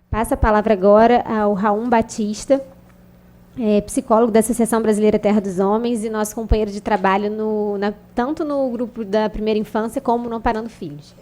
Passo a palavra agora ao Raul Batista, psicólogo da Associação Brasileira Terra dos Homens e nosso companheiro de trabalho tanto no grupo da primeira infância como no Amparando Filhos.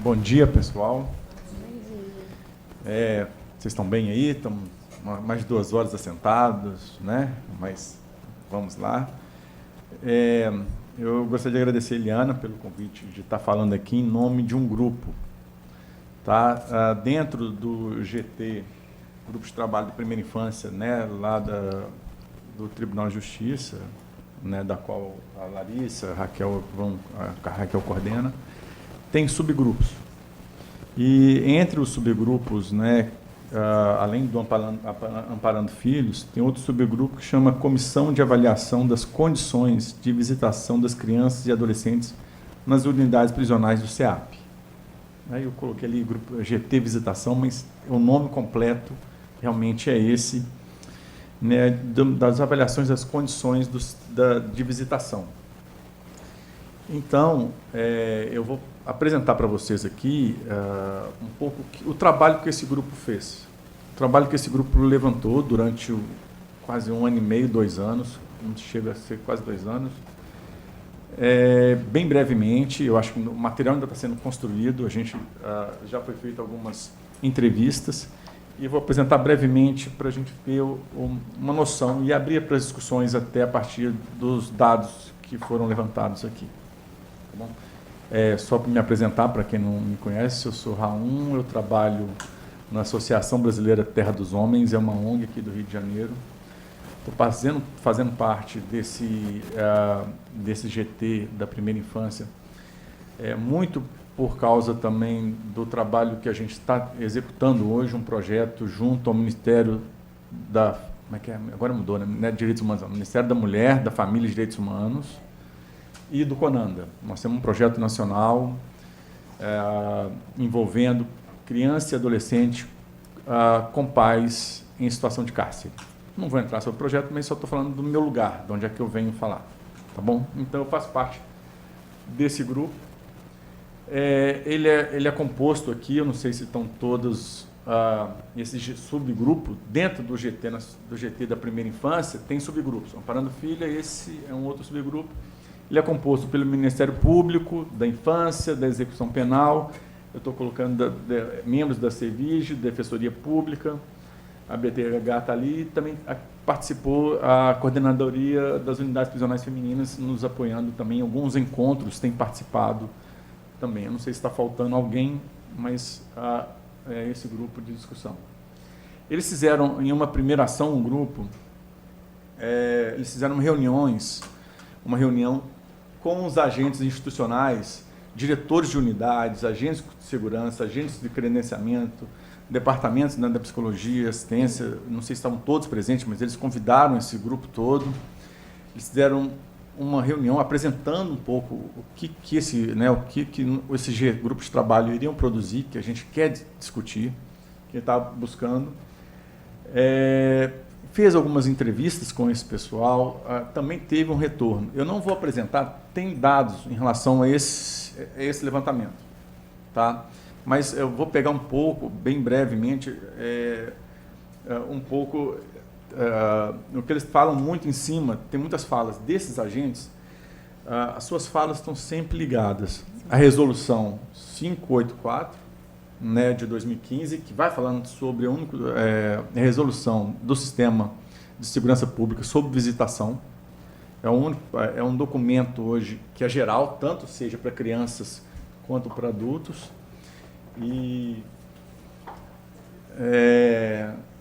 Bom dia, pessoal. Vocês estão bem aí? Estão mais de 2 horas assentados, né? Mas vamos lá. Eu gostaria de agradecer a Eliana pelo convite de estar falando aqui em nome de um grupo. Tá? Dentro do GT, Grupo de Trabalho de Primeira Infância, né? Lá do Tribunal de Justiça, né, da qual a Larissa, a Raquel coordena, tem subgrupos. E entre os subgrupos, né, além do Amparando Filhos, tem outro subgrupo que chama Comissão de Avaliação das Condições de Visitação das Crianças e Adolescentes nas Unidades Prisionais do SEAP. Aí eu coloquei ali grupo GT Visitação, mas o nome completo realmente é esse, né, das avaliações das condições de visitação. Então, eu vou apresentar para vocês aqui um pouco o trabalho que esse grupo fez. O trabalho que esse grupo levantou durante quase 1 ano e meio, 2 anos, chega a ser quase 2 anos. Bem brevemente, eu acho que o material ainda está sendo construído, a gente já foi feito algumas entrevistas, e vou apresentar brevemente para a gente ter uma noção e abrir para as discussões até a partir dos dados que foram levantados aqui. Tá bom? Só para me apresentar, para quem não me conhece, eu sou Raul, eu trabalho na Associação Brasileira Terra dos Homens, é uma ONG aqui do Rio de Janeiro. Estou fazendo parte desse GT da primeira infância, muito por causa também do trabalho que a gente está executando hoje, um projeto junto ao Ministério da... Como é que é? Agora mudou, né? Direitos Humanos, Ministério da Mulher, da Família e Direitos Humanos e do CONANDA. Nós temos um projeto nacional envolvendo criança e adolescente com pais em situação de cárcere. Não vou entrar sobre o projeto, mas só estou falando do meu lugar, de onde é que eu venho falar. Tá bom? Então, eu faço parte desse grupo. Ele é composto aqui, eu não sei se estão todos, esse subgrupo, dentro do GT da primeira infância, tem subgrupos. Amparando Filha, esse é um outro subgrupo. Ele é composto pelo Ministério Público, da Infância, da Execução Penal, eu estou colocando membros da CEVIG, da Defensoria Pública, a BTH está ali, também participou a Coordenadoria das Unidades Prisionais Femininas, nos apoiando também, alguns encontros tem participado também. Eu não sei se está faltando alguém, mas é esse grupo de discussão. Eles fizeram, em uma primeira ação, um grupo, eles fizeram uma reunião com os agentes institucionais, diretores de unidades, agentes de segurança, agentes de credenciamento, departamentos, né, da psicologia, assistência, não sei se estavam todos presentes, mas eles convidaram esse grupo todo. Eles fizeram uma reunião apresentando um pouco o que esse grupo de trabalho iriam produzir, que a gente quer discutir, que está buscando. Fez algumas entrevistas com esse pessoal, também teve um retorno. Eu não vou apresentar, tem dados em relação a esse levantamento, tá? mas eu vou pegar um pouco, bem brevemente, um pouco o que eles falam muito em cima, tem muitas falas desses agentes, as suas falas estão sempre ligadas à resolução 584, né, de 2015, que vai falando sobre a resolução do Sistema de Segurança Pública sobre visitação. É um documento hoje que é geral, tanto seja para crianças quanto para adultos. E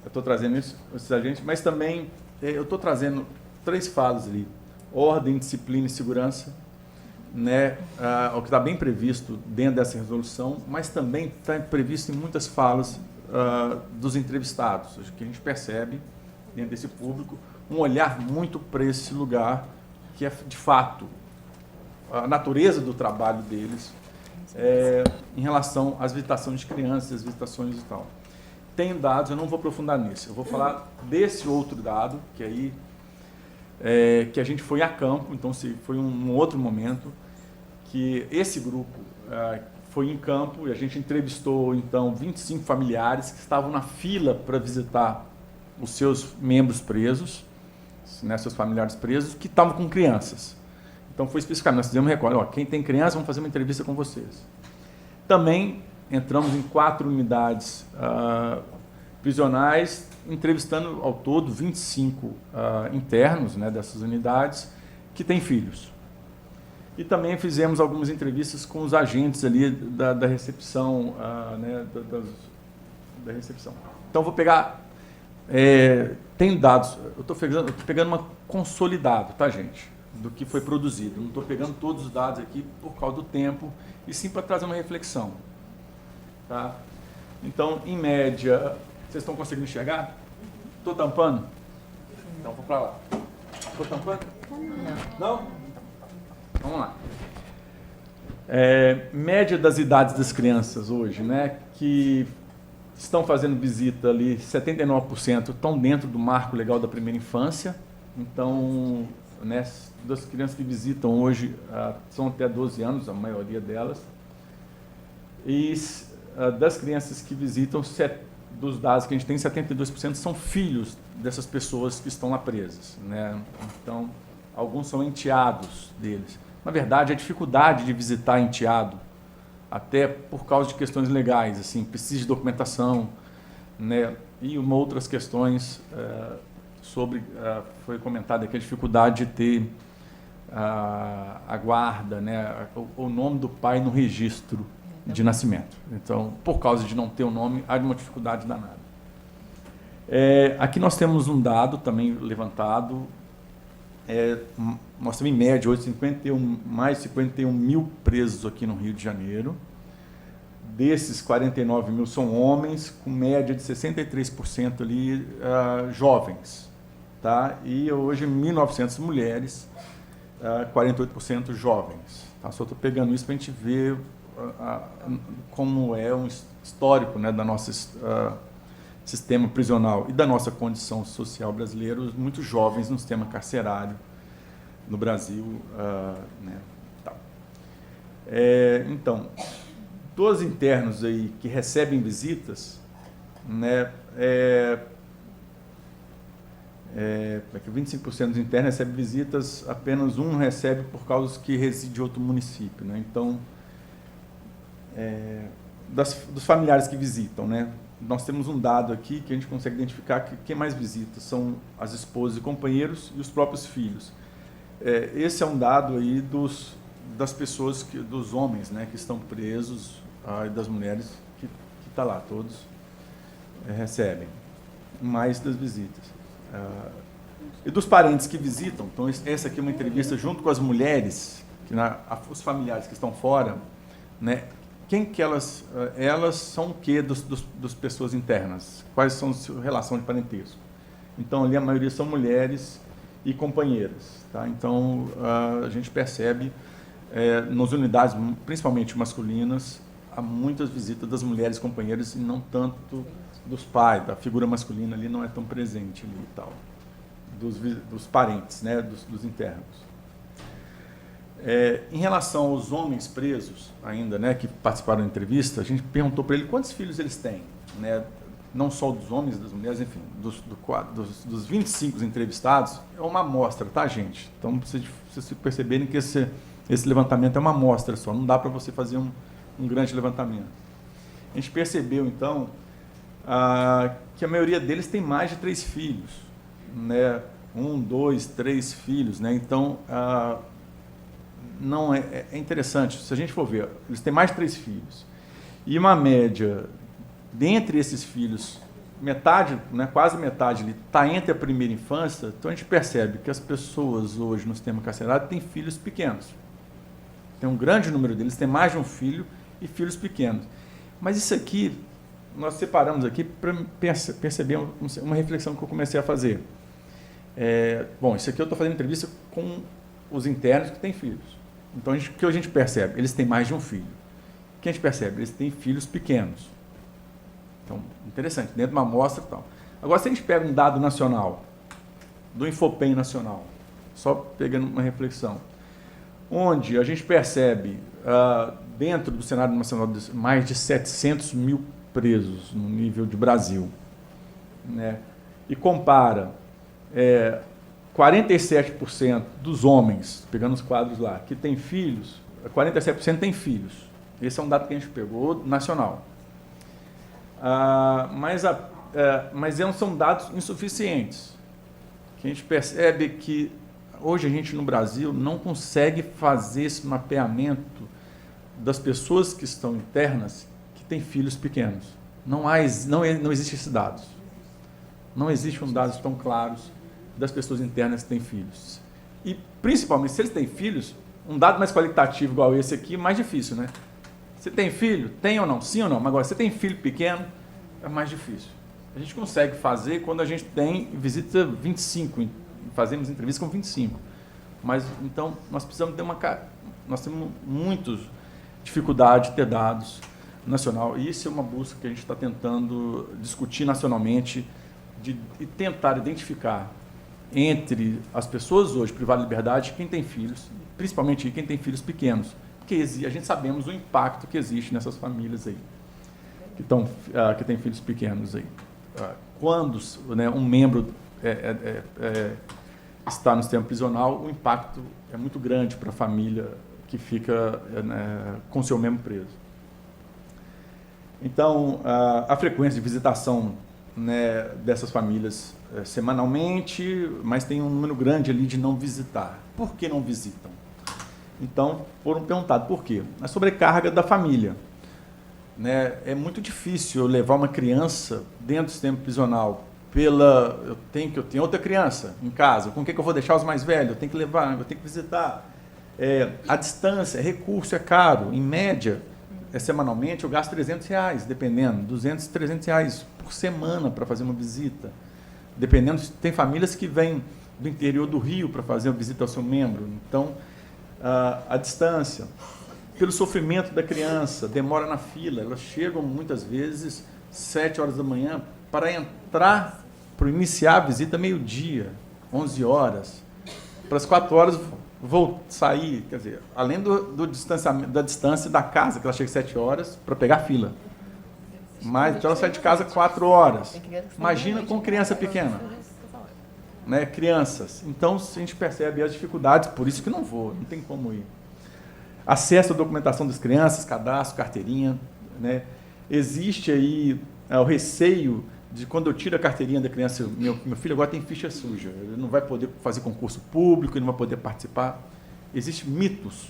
eu estou trazendo esses agentes, mas também eu estou trazendo 3 falas ali: ordem, disciplina e segurança, né, o que está bem previsto dentro dessa resolução, mas também está previsto em muitas falas dos entrevistados, que a gente percebe dentro desse público um olhar muito para esse lugar, que é, de fato, a natureza do trabalho deles em relação às visitações de crianças, as visitações e tal. Tem dados, eu não vou aprofundar nisso, eu vou falar desse outro dado, que aí que a gente foi a campo, então foi um outro momento, que esse grupo foi em campo e a gente entrevistou, então, 25 familiares que estavam na fila para visitar os seus membros presos, né, seus familiares presos, que estavam com crianças. Então, foi especificamente, nós fizemos um recorde: quem tem criança, vamos fazer uma entrevista com vocês. Também entramos em 4 unidades prisionais, entrevistando ao todo 25 internos, né, dessas unidades que têm filhos. E também fizemos algumas entrevistas com os agentes ali da recepção, né, da recepção. Então, vou pegar... tem dados, eu estou pegando uma consolidado, tá, gente, do que foi produzido. Não estou pegando todos os dados aqui por causa do tempo, e sim para trazer uma reflexão. Tá? Então, em média, vocês estão conseguindo enxergar? Estou tampando? Então, vou para lá. Estou tampando? Não? Vamos lá. Média das idades das crianças hoje, né, que estão fazendo visita ali, 79% estão dentro do marco legal da primeira infância. Então, né, das crianças que visitam hoje são até 12 anos, a maioria delas. E das crianças que visitam, dos dados que a gente tem, 72% são filhos dessas pessoas que estão lá presas, né? Então, alguns são enteados deles. Na verdade, a dificuldade de visitar enteado, até por causa de questões legais, assim, precisa de documentação, né? E outras questões foi comentada aqui a dificuldade de ter a guarda, né? O nome do pai no registro de nascimento. Então, por causa de não ter o nome, há uma dificuldade danada. Aqui nós temos um dado também levantado. Nós temos, em média, hoje, mais de 51 mil presos aqui no Rio de Janeiro. Desses, 49 mil são homens, com média de 63% ali jovens. Tá? E hoje, 1.900 mulheres, 48% jovens. Tá? Só estou pegando isso para a gente ver como é um histórico, né, da nossa sistema prisional e da nossa condição social brasileira, muitos jovens no sistema carcerário no Brasil. Né, tá. Então, dos internos aí que recebem visitas, né, 25% dos internos recebem visitas, apenas um recebe por causa que reside em outro município. Né? Então, dos familiares que visitam, né? Nós temos um dado aqui que a gente consegue identificar que quem mais visita são as esposas e companheiros e os próprios filhos. Esse é um dado aí das pessoas, dos homens, né, que estão presos, e das mulheres que tá lá, todos recebem mais das visitas. E dos parentes que visitam, então essa aqui é uma entrevista junto com as mulheres, os familiares que estão fora, né? Quem que elas são o quê dos pessoas internas? Quais são a sua relação de parentesco? Então, ali a maioria são mulheres e companheiras. Tá? Então, a gente percebe, nas unidades, principalmente masculinas, há muitas visitas das mulheres companheiras e não tanto dos pais. Da figura masculina ali não é tão presente ali e tal. Dos parentes, né? dos internos. Em relação aos homens presos, ainda, né, que participaram da entrevista, a gente perguntou para ele quantos filhos eles têm, né, não só dos homens, das mulheres, enfim, dos 25 entrevistados, é uma amostra, tá, gente? Então, vocês perceberem que esse levantamento é uma amostra só, não dá para você fazer um grande levantamento. A gente percebeu, então, que a maioria deles tem mais de 3 filhos, né, 1, 2, 3 filhos, né, então, não é interessante, se a gente for ver, eles têm mais de 3 filhos, e uma média, dentre esses filhos, metade, né, quase metade, está entre a primeira infância, então a gente percebe que as pessoas hoje no sistema carcerário têm filhos pequenos. Tem um grande número deles, tem mais de um filho e filhos pequenos. Mas isso aqui, nós separamos aqui para perceber uma reflexão que eu comecei a fazer. Bom, isso aqui eu estou fazendo entrevista com os internos que têm filhos. Então, o que a gente percebe? Eles têm mais de um filho. O que a gente percebe? Eles têm filhos pequenos. Então, interessante, dentro de uma amostra e tal. Agora, se a gente pega um dado nacional, do Infopem nacional, só pegando uma reflexão, onde a gente percebe, dentro do cenário nacional, mais de 700 mil presos no nível de Brasil, né? E compara 47% dos homens, pegando os quadros lá, que têm filhos, 47% têm filhos. Esse é um dado que a gente pegou nacional. Mas são dados insuficientes. Que a gente percebe que hoje a gente no Brasil não consegue fazer esse mapeamento das pessoas que estão internas que têm filhos pequenos. Não existe esses dados. Não existem dados tão claros das pessoas internas que têm filhos. E, principalmente, se eles têm filhos, um dado mais qualitativo igual esse aqui, mais difícil, né? Você tem filho? Tem ou não? Sim ou não? Mas agora, você tem filho pequeno, é mais difícil. A gente consegue fazer quando a gente visita 25, fazemos entrevista com 25. Mas, então, nós precisamos ter nós temos muita dificuldade de ter dados nacional, e isso é uma busca que a gente está tentando discutir nacionalmente, e tentar identificar entre as pessoas hoje privadas de liberdade quem tem filhos, principalmente quem tem filhos pequenos, porque a gente sabemos o impacto que existe nessas famílias aí, que têm filhos pequenos aí. Quando, né, um membro está no sistema prisional, o impacto é muito grande para a família que fica com seu membro preso. Então, a frequência de visitação, né, dessas famílias semanalmente, mas tem um número grande ali de não visitar. Por que não visitam? Então, foram perguntados por quê? A sobrecarga da família. Né? É muito difícil eu levar uma criança dentro do sistema prisional. Eu tenho outra criança em casa, com quem que eu vou deixar os mais velhos? Eu tenho que levar, eu tenho que visitar. A distância, recurso é caro. Em média, semanalmente, eu gasto R$300, dependendo, R$200, R$300 por semana para fazer uma visita. Dependendo, tem famílias que vêm do interior do Rio para fazer uma visita ao seu membro. Então, a distância, pelo sofrimento da criança, demora na fila. Elas chegam muitas vezes 7 horas da manhã para iniciar a visita meio-dia, 11 horas. Para as 4 horas vou sair, quer dizer, além da distância da casa, que ela chega às 7 horas, para pegar a fila. Mas então ela sai de casa 4 horas. Imagina com criança pequena. Né? Crianças. Então, a gente percebe as dificuldades, por isso que não tem como ir. Acesso à documentação das crianças, cadastro, carteirinha. Né? Existe aí o receio de quando eu tiro a carteirinha da criança, meu filho agora tem ficha suja, ele não vai poder fazer concurso público, ele não vai poder participar. Existem mitos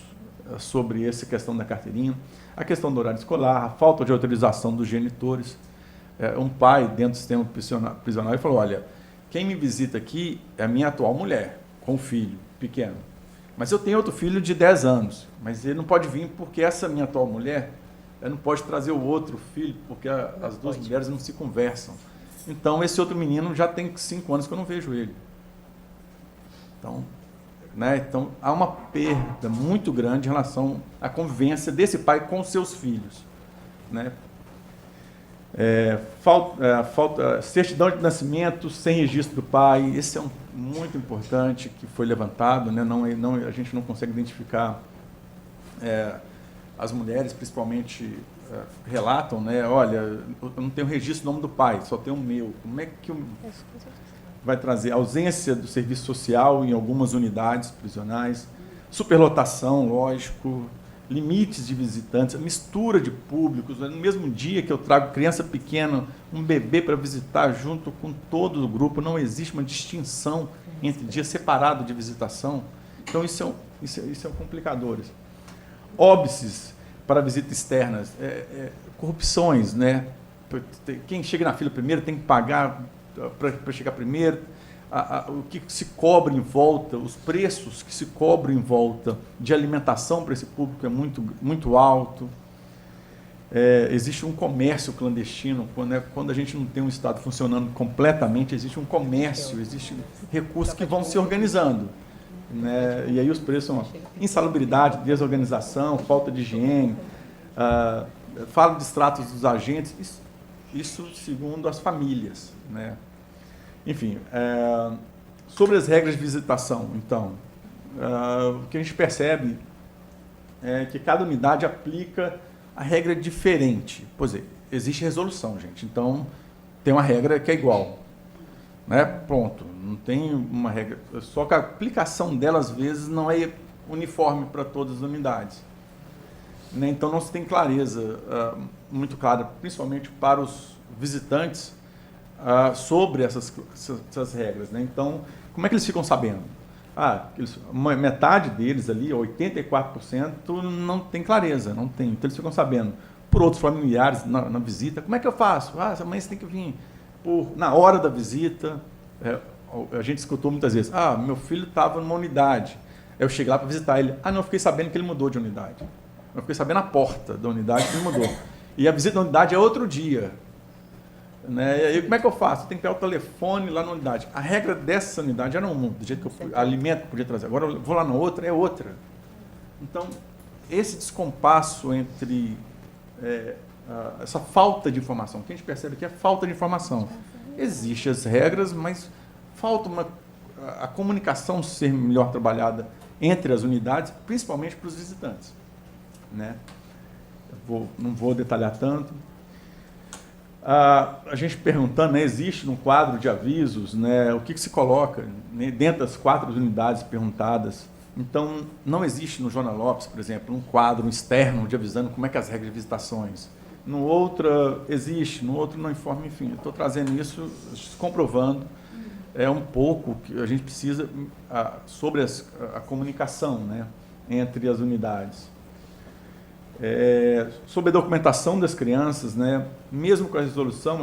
sobre essa questão da carteirinha, a questão do horário escolar, a falta de autorização dos genitores. Um pai dentro do sistema prisional falou, olha, quem me visita aqui é a minha atual mulher, com um filho pequeno. Mas eu tenho outro filho de 10 anos, mas ele não pode vir porque essa minha atual mulher não pode trazer o outro filho, porque as duas mulheres não se conversam. Então, esse outro menino já tem 5 anos que eu não vejo ele. Então, então, há uma perda muito grande em relação à convivência desse pai com seus filhos. Né? Certidão de nascimento sem registro do pai, esse é muito importante, que foi levantado, né? A gente não consegue identificar, as mulheres principalmente relatam, né? Olha, eu não tenho registro do nome do pai, só tenho o meu. Como é que vai trazer ausência do serviço social em algumas unidades prisionais, superlotação, lógico, limites de visitantes, mistura de públicos. No mesmo dia que eu trago criança pequena, um bebê para visitar junto com todo o grupo, não existe uma distinção entre dia separado de visitação. Então, isso é um complicador. Óbices para visitas externas, corrupções, né? Quem chega na fila primeiro tem que pagar para chegar primeiro, o que se cobra em volta, os preços que se cobram em volta de alimentação para esse público é muito, muito alto. Existe um comércio clandestino, quando a gente não tem um Estado funcionando completamente, existe um comércio, existem recursos que vão se organizando, né? E aí os preços são insalubridade, desorganização, falta de higiene, fala de extratos dos agentes, isso segundo as famílias, né? Enfim, sobre as regras de visitação, então, o que a gente percebe é que cada unidade aplica a regra diferente. Pois é, existe resolução, gente, então tem uma regra que é igual, né? Pronto, não tem uma regra, só que a aplicação dela, às vezes, não é uniforme para todas as unidades, né? Então não se tem clareza muito clara, principalmente para os visitantes, sobre essas regras, né? Então, como é que eles ficam sabendo? Metade deles ali, 84%, não tem clareza, não tem. Então, eles ficam sabendo. Por outros familiares na visita, como é que eu faço? Essa mãe você tem que vir na hora da visita. A gente escutou muitas vezes, meu filho estava numa unidade, eu cheguei lá para visitar ele. Não, eu fiquei sabendo que ele mudou de unidade. Eu fiquei sabendo na porta da unidade que ele mudou. E a visita da unidade é outro dia. Né? E aí, como é que eu faço? Eu tenho que pegar o telefone lá na unidade. A regra dessa unidade era uma, do jeito que eu alimento podia trazer. Agora eu vou lá na outra, é outra. Então, esse descompasso entre essa falta de informação, que a gente percebe que é falta de informação. Existem as regras, mas falta a comunicação ser melhor trabalhada entre as unidades, principalmente para os visitantes, né? Não vou detalhar tanto. A gente perguntando, né, existe no quadro de avisos, né, o que se coloca, né, dentro das 4 unidades perguntadas. Então, não existe no Joana Lopes, por exemplo, um quadro externo de avisando como é que as regras de visitações. No outro existe, no outro não informa, enfim. Eu estou trazendo isso, comprovando um pouco que a gente precisa sobre a comunicação, né, entre as unidades. Sobre a documentação das crianças, né, mesmo com a resolução,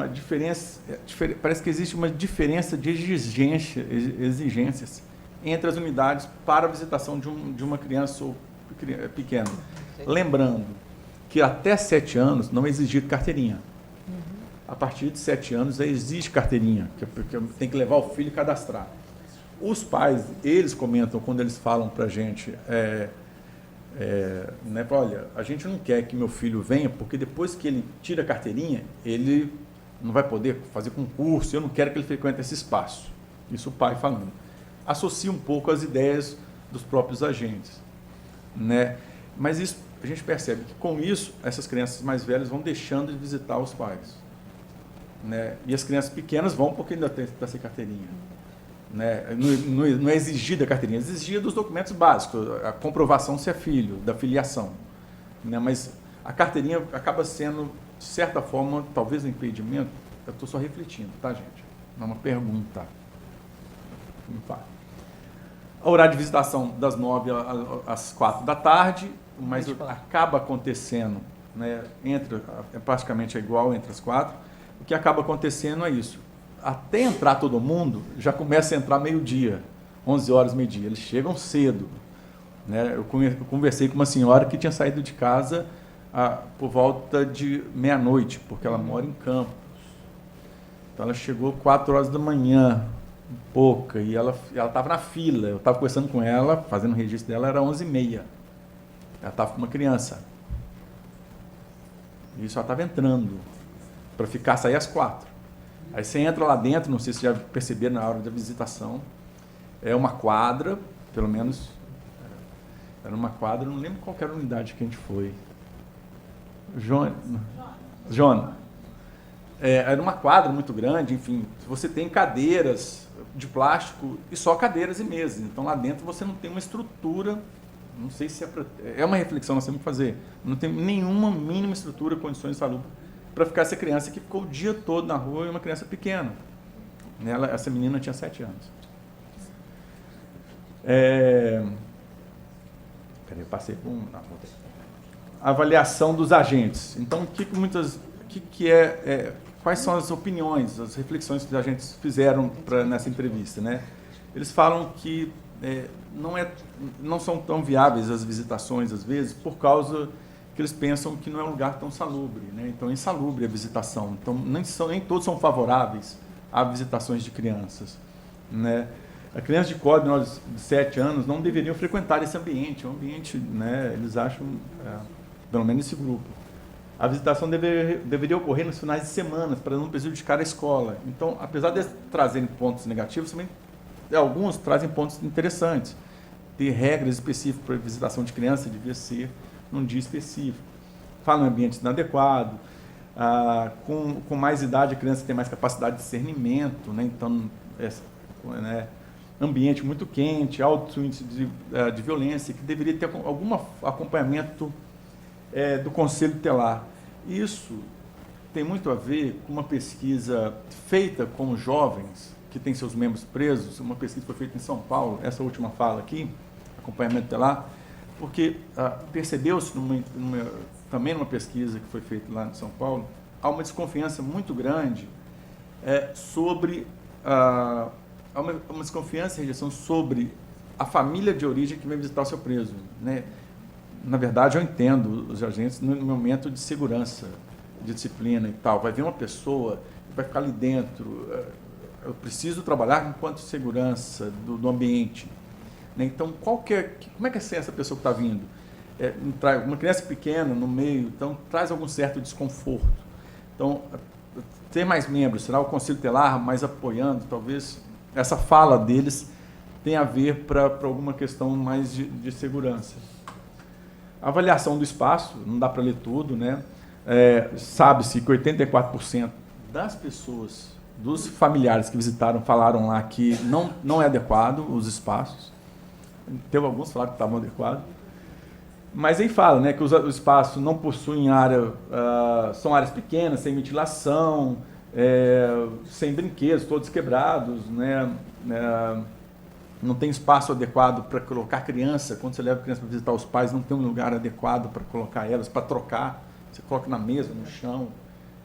parece que existe uma diferença de exigências entre as unidades para a visitação de uma criança pequena. Lembrando que até 7 anos não é exigido carteirinha. A partir de 7 anos exige carteirinha, porque tem que levar o filho e cadastrar. Os pais, eles comentam, quando eles falam para a gente, né, olha, a gente não quer que meu filho venha, porque depois que ele tira a carteirinha, ele não vai poder fazer concurso, eu não quero que ele frequente esse espaço. Isso o pai falando. Associa um pouco as ideias dos próprios agentes, né? Mas isso, a gente percebe que com isso, essas crianças mais velhas vão deixando de visitar os pais, né? E as crianças pequenas vão porque ainda tem que ter carteirinha. Né? Não é exigida a carteirinha, é exigida dos documentos básicos, a comprovação se é filho, da filiação. Né? Mas a carteirinha acaba sendo, de certa forma, talvez um impedimento. Eu estou só refletindo, tá, gente? Não é uma pergunta. Me fala. O horário de visitação das 9 às 4 da tarde, mas acaba acontecendo, né, praticamente igual entre as 4. O que acaba acontecendo é isso. Até entrar todo mundo, já começa a entrar meio-dia, 11 horas, meio-dia. Eles chegam cedo. Né? Eu conversei com uma senhora que tinha saído de casa por volta de meia-noite, porque ela mora em Campos. Então, ela chegou 4 horas da manhã, pouca, e ela estava na fila. Eu estava conversando com ela, fazendo o registro dela, era 11h30. Ela estava com uma criança. Isso, ela estava entrando. para ficar, sair às 4. Aí você entra lá dentro, não sei se já perceberam na hora da visitação, é uma quadra, pelo menos, era uma quadra, não lembro qual era a unidade que a gente foi. Jona. Era uma quadra muito grande, enfim, você tem cadeiras de plástico e só cadeiras e mesas. Então lá dentro você não tem uma estrutura, não sei se é uma reflexão que nós temos que fazer, não tem nenhuma mínima estrutura, condições salubres para ficar essa criança que ficou o dia todo na rua e uma criança pequena. Essa menina tinha 7 anos. Peraí, eu passei por avaliação dos agentes. Então, quais são as opiniões, as reflexões que os agentes fizeram nessa entrevista, né? Eles falam que não são tão viáveis as visitações, às vezes, por causa que eles pensam que não é um lugar tão salubre, né? Então, é insalubre a visitação. Então, nem todos são favoráveis a visitações de crianças, né? A criança de código de 7 anos não deveriam frequentar esse ambiente. É um ambiente, né, eles acham, pelo menos esse grupo. A visitação deveria ocorrer nos finais de semana, para não prejudicar a escola. Então, apesar de trazerem pontos negativos, também alguns trazem pontos interessantes. Ter regras específicas para a visitação de criança devia ser num dia específico. Fala em ambiente inadequado. Com mais idade, a criança tem mais capacidade de discernimento, né? Então, ambiente muito quente, alto índice de violência, que deveria ter algum acompanhamento do Conselho Tutelar. Isso tem muito a ver com uma pesquisa feita com jovens que têm seus membros presos, uma pesquisa que foi feita em São Paulo, essa última fala aqui, acompanhamento tutelar, porque percebeu-se também numa pesquisa que foi feita lá em São Paulo, há uma desconfiança muito grande sobre há uma desconfiança e rejeição sobre a família de origem que vem visitar o seu preso, né? Na verdade, eu entendo os agentes no momento de segurança, de disciplina e tal. Vai vir uma pessoa que vai ficar ali dentro. Eu preciso trabalhar enquanto segurança do ambiente, né? Então, como é que é essa pessoa que está vindo? Uma criança pequena no meio, então traz algum certo desconforto. Então, ter mais membros, será o Conselho Tutelar mais apoiando, talvez essa fala deles tenha a ver para alguma questão mais de segurança. A avaliação do espaço, não dá para ler tudo, né? Sabe-se que 84% das pessoas, dos familiares que visitaram, falaram lá que não é adequado os espaços. Teve alguns que falaram que estavam adequados. Mas aí fala, né, que os espaços não possuem são áreas pequenas, sem ventilação, sem brinquedos, todos quebrados, né? Não tem espaço adequado para colocar criança. Quando você leva a criança para visitar os pais, não tem um lugar adequado para colocar elas, para trocar. Você coloca na mesa, no chão,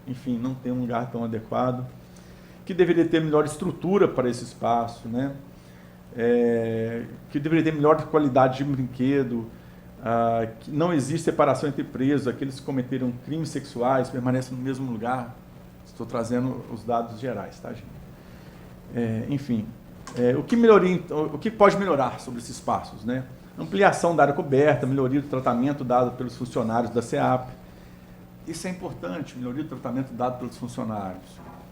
enfim, não tem um lugar tão adequado. Que deveria ter melhor estrutura para esse espaço, né? Que deveria ter melhor qualidade de brinquedo, que não existe separação entre presos, aqueles que cometeram crimes sexuais permanecem no mesmo lugar. Estou trazendo os dados gerais, tá, gente? Enfim, o que pode melhorar sobre esses espaços, né? Ampliação da área coberta, melhoria do tratamento dado pelos funcionários da SEAP. Isso é importante, melhoria do tratamento dado pelos funcionários,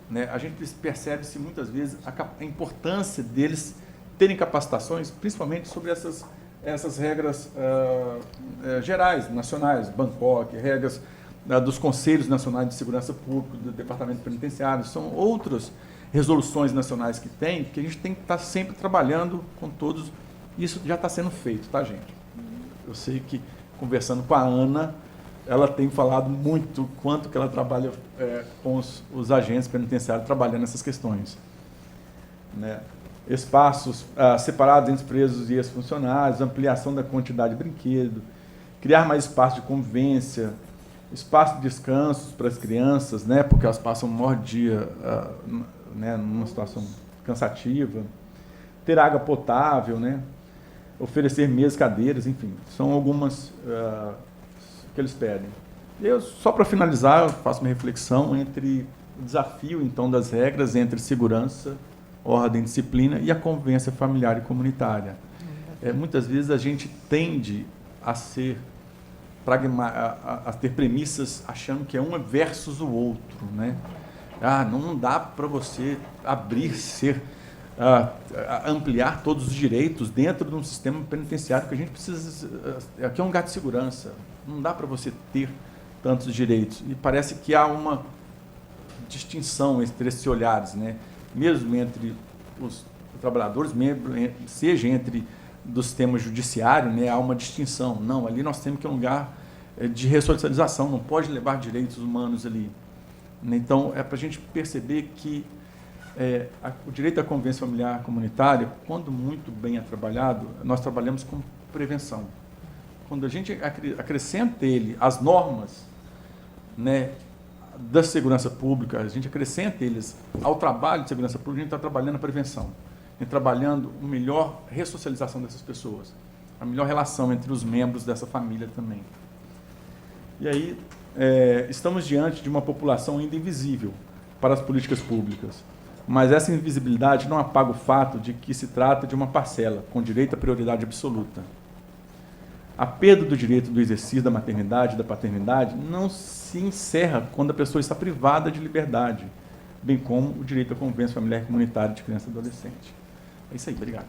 né? A gente percebe-se muitas vezes a importância deles terem capacitações, principalmente sobre essas regras gerais, nacionais, Bangkok, regras dos Conselhos Nacionais de Segurança Pública, do Departamento Penitenciário, são outras resoluções nacionais que tem, que a gente tem que estar sempre trabalhando com todos. Isso já está sendo feito, tá, gente? Eu sei que, conversando com a Ana, ela tem falado muito quanto que ela trabalha com os agentes penitenciários trabalhando nessas questões, né? Espaços separados entre presos e ex-funcionários, ampliação da quantidade de brinquedo, criar mais espaço de convivência, espaço de descansos para as crianças, né, porque elas passam o maior dia né, numa situação cansativa, ter água potável, né, oferecer mesas, cadeiras, enfim, são algumas que eles pedem. Eu, só para finalizar, eu faço uma reflexão entre o desafio, então, das regras entre segurança, ordem, disciplina e a convivência familiar e comunitária. Muitas vezes a gente tende a ser a ter premissas achando que é um versus o outro, né? Não dá para você ampliar todos os direitos dentro de um sistema penitenciário, que a gente precisa... Aqui é um lugar de segurança, não dá para você ter tantos direitos. E parece que há uma distinção entre esses olhares, né? Mesmo entre os trabalhadores, seja entre do sistema judiciário, né? Há uma distinção. Não, ali nós temos que um lugar de ressocialização, não pode levar direitos humanos ali. Então, é para a gente perceber que o direito à convivência familiar comunitária, quando muito bem trabalhado, nós trabalhamos com prevenção. Quando a gente acrescenta ele as normas, né, da segurança pública, a gente acrescenta eles ao trabalho de segurança pública, a gente está trabalhando a prevenção, e trabalhando a melhor ressocialização dessas pessoas, a melhor relação entre os membros dessa família também. E aí, estamos diante de uma população ainda invisível para as políticas públicas, mas essa invisibilidade não apaga o fato de que se trata de uma parcela com direito à prioridade absoluta. A perda do direito do exercício da maternidade e da paternidade não se encerra quando a pessoa está privada de liberdade, bem como o direito à convivência familiar e comunitária de criança e adolescente. É isso aí, obrigado.